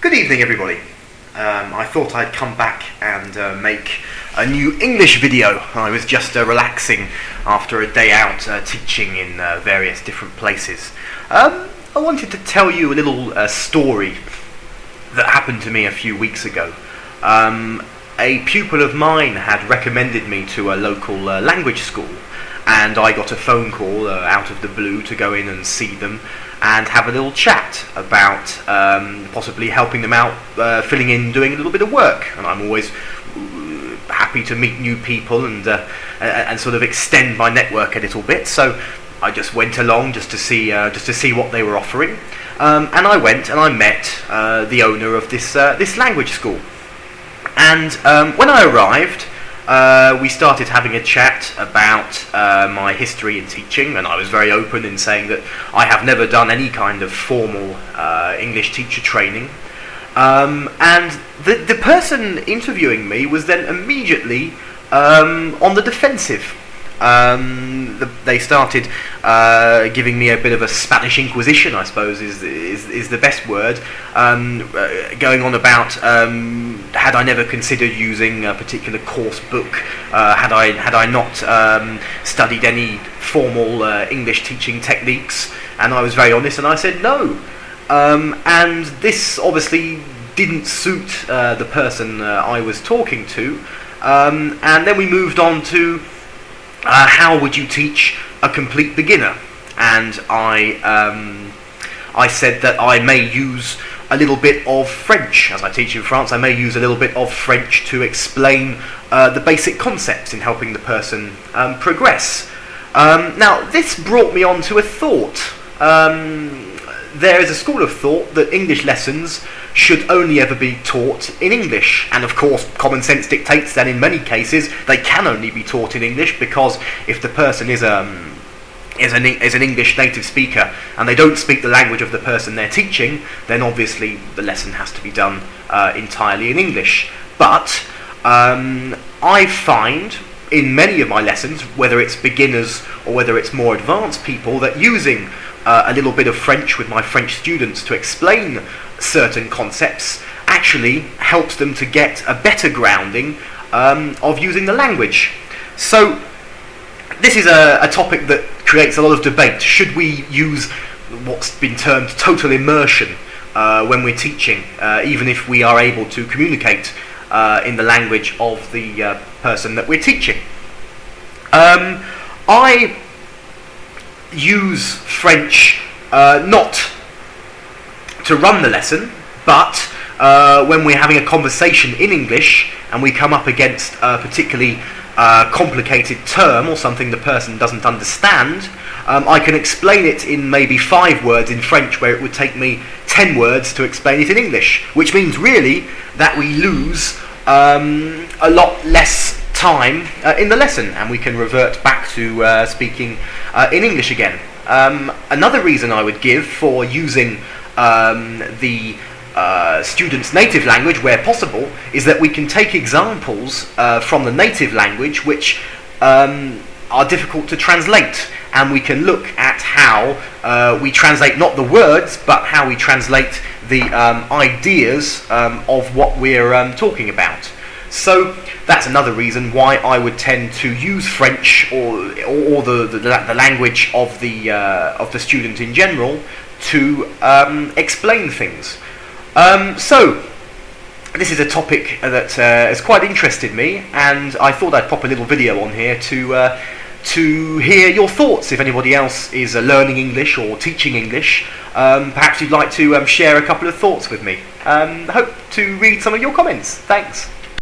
Good evening, everybody. I thought I'd come back and make a new English video. I was just relaxing after a day out teaching in various different places. I wanted to tell you a little story that happened to me a few weeks ago. A pupil of mine had recommended me to a local language school, and I got a phone call out of the blue to go in and see them and have a little chat about possibly helping them out, filling in, doing a little bit of work. And I'm always happy to meet new people and sort of extend my network a little bit. So I just went along just to see what they were offering, and I went and I met the owner of this language school. And when I arrived, we started having a chat about my history in teaching, and I was very open in saying that I have never done any kind of formal English teacher training. And the person interviewing me was then immediately on the defensive. They started giving me a bit of a Spanish Inquisition, I suppose is the best word, going on about had I never considered using a particular course book, had I not studied any formal English teaching techniques, and I was very honest and I said no. And this obviously didn't suit the person I was talking to, and then we moved on to how would you teach a complete beginner? And I said that I may use a little bit of French. As I teach in France, I may use a little bit of French to explain the basic concepts in helping the person progress. Now, this brought me on to a thought. There is a school of thought that English lessons should only ever be taught in English, and of course common sense dictates that in many cases they can only be taught in English, because if the person is an English native speaker and they don't speak the language of the person they're teaching, then obviously the lesson has to be done entirely in English. But I find in many of my lessons, whether it's beginners or whether it's more advanced people, that using a little bit of French with my French students to explain certain concepts actually helps them to get a better grounding of using the language. So this is a topic that creates a lot of debate. Should we use what's been termed total immersion when we're teaching, even if we are able to communicate in the language of the person that we're teaching? I use French not to run the lesson, but when we're having a conversation in English and we come up against a particularly complicated term or something the person doesn't understand, I can explain it in maybe 5 words in French where it would take me 10 words to explain it in English, which means really that we lose a lot less time in the lesson, and we can revert back to speaking in English again. Another reason I would give for using the student's native language where possible is that we can take examples from the native language which are difficult to translate, and we can look at how we translate not the words but how we translate the ideas of what we're talking about. So that's another reason why I would tend to use French or the language of the student in general to explain things. So this is a topic that has quite interested me, and I thought I'd pop a little video on here to hear your thoughts. If anybody else is learning English or teaching English, perhaps you'd like to share a couple of thoughts with me. Hope to read some of your comments. Thanks.